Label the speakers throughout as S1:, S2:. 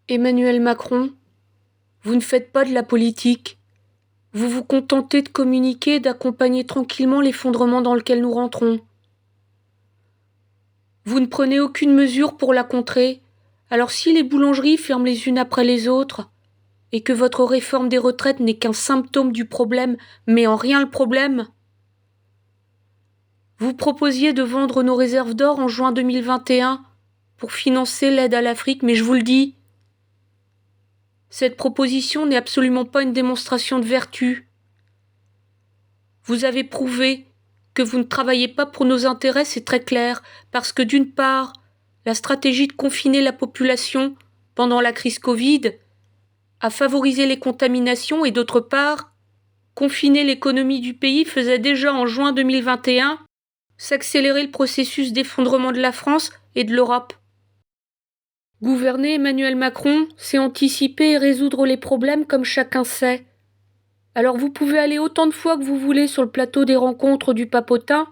S1: Emmanuel Macron, vous ne faites pas de la politique. Vous vous contentez de communiquer et d'accompagner tranquillement l'effondrement dans lequel nous rentrons. Vous ne prenez aucune mesure pour la contrer. Alors si les boulangeries ferment les unes après les autres, et que votre réforme des retraites n'est qu'un symptôme du problème, mais en rien le problème, vous proposiez de vendre nos réserves d'or en juin 2021 pour financer l'aide à l'Afrique, mais je vous le dis, cette proposition n'est absolument pas une démonstration de vertu. Vous avez prouvé que vous ne travaillez pas pour nos intérêts, c'est très clair, parce que d'une part, la stratégie de confiner la population pendant la crise Covid a favorisé les contaminations et d'autre part, confiner l'économie du pays faisait déjà en juin 2021 s'accélérer le processus d'effondrement de la France et de l'Europe. Gouverner Emmanuel Macron, c'est anticiper et résoudre les problèmes comme chacun sait. Alors vous pouvez aller autant de fois que vous voulez sur le plateau des rencontres du Papotin.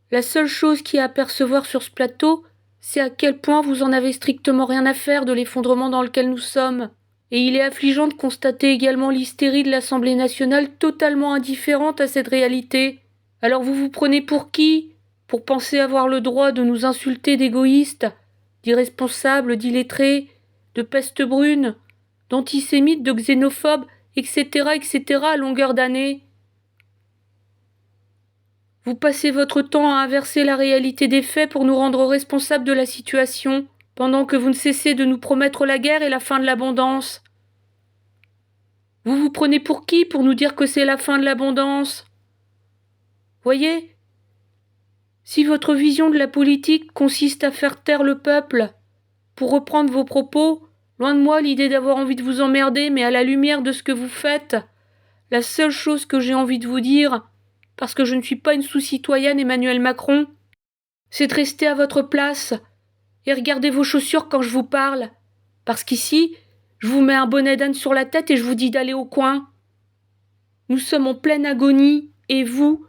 S1: La seule chose qu'il y a à percevoir sur ce plateau, c'est à quel point vous en avez strictement rien à faire de l'effondrement dans lequel nous sommes. Et il est affligeant de constater également l'hystérie de l'Assemblée nationale totalement indifférente à cette réalité. Alors vous vous prenez pour qui ? Pour penser avoir le droit de nous insulter d'égoïstes, d'irresponsables, d'illettrés, de peste brune, d'antisémites, de xénophobes, etc., à longueur d'année. Vous passez votre temps à inverser la réalité des faits pour nous rendre responsables de la situation, pendant que vous ne cessez de nous promettre la guerre et la fin de l'abondance. Vous vous prenez pour qui pour nous dire que c'est la fin de l'abondance ? Voyez ? Si votre vision de la politique consiste à faire taire le peuple, pour reprendre vos propos, loin de moi l'idée d'avoir envie de vous emmerder, mais à la lumière de ce que vous faites, la seule chose que j'ai envie de vous dire, parce que je ne suis pas une sous-citoyenne Emmanuel Macron, c'est de rester à votre place et regarder vos chaussures quand je vous parle, parce qu'ici, je vous mets un bonnet d'âne sur la tête et je vous dis d'aller au coin. Nous sommes en pleine agonie, et vous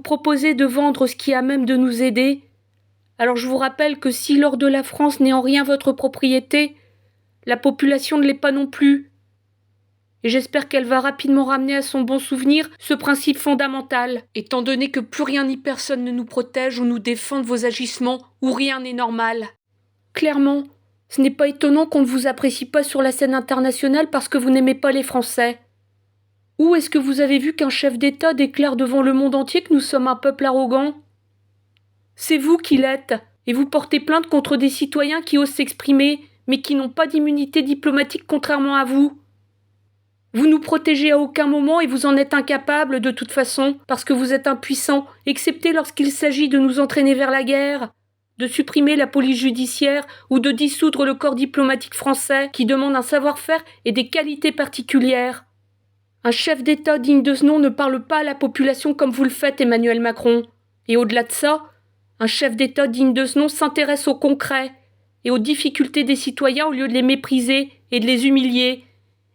S1: proposez de vendre ce qui a même de nous aider. Alors je vous rappelle que si l'or de la France n'est en rien votre propriété, la population ne l'est pas non plus. Et j'espère qu'elle va rapidement ramener à son bon souvenir ce principe fondamental, étant donné que plus rien ni personne ne nous protège ou nous défend de vos agissements, où rien n'est normal. Clairement, ce n'est pas étonnant qu'on ne vous apprécie pas sur la scène internationale parce que vous n'aimez pas les Français. Où est-ce que vous avez vu qu'un chef d'État déclare devant le monde entier que nous sommes un peuple arrogant ? C'est vous qui l'êtes, et vous portez plainte contre des citoyens qui osent s'exprimer, mais qui n'ont pas d'immunité diplomatique contrairement à vous. Vous nous protégez à aucun moment et vous en êtes incapable de toute façon, parce que vous êtes impuissants, excepté lorsqu'il s'agit de nous entraîner vers la guerre, de supprimer la police judiciaire ou de dissoudre le corps diplomatique français qui demande un savoir-faire et des qualités particulières. Un chef d'État digne de ce nom ne parle pas à la population comme vous le faites, Emmanuel Macron. Et au-delà de ça, un chef d'État digne de ce nom s'intéresse au concret et aux difficultés des citoyens au lieu de les mépriser et de les humilier,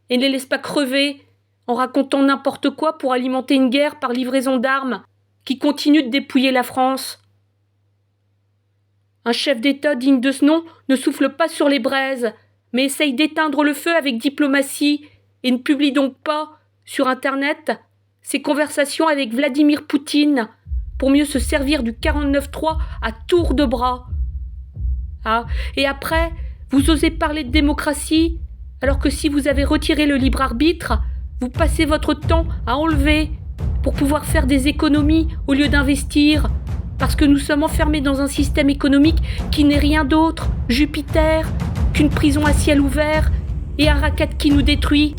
S1: et ne les laisse pas crever en racontant n'importe quoi pour alimenter une guerre par livraison d'armes qui continue de dépouiller la France. Un chef d'État digne de ce nom ne souffle pas sur les braises, mais essaye d'éteindre le feu avec diplomatie et ne publie donc pas, sur Internet, ses conversations avec Vladimir Poutine pour mieux se servir du 49.3 à tour de bras. Ah, et après, vous osez parler de démocratie, alors que si vous avez retiré le libre arbitre, vous passez votre temps à enlever pour pouvoir faire des économies au lieu d'investir, parce que nous sommes enfermés dans un système économique qui n'est rien d'autre, Jupiter, qu'une prison à ciel ouvert et un racket qui nous détruit.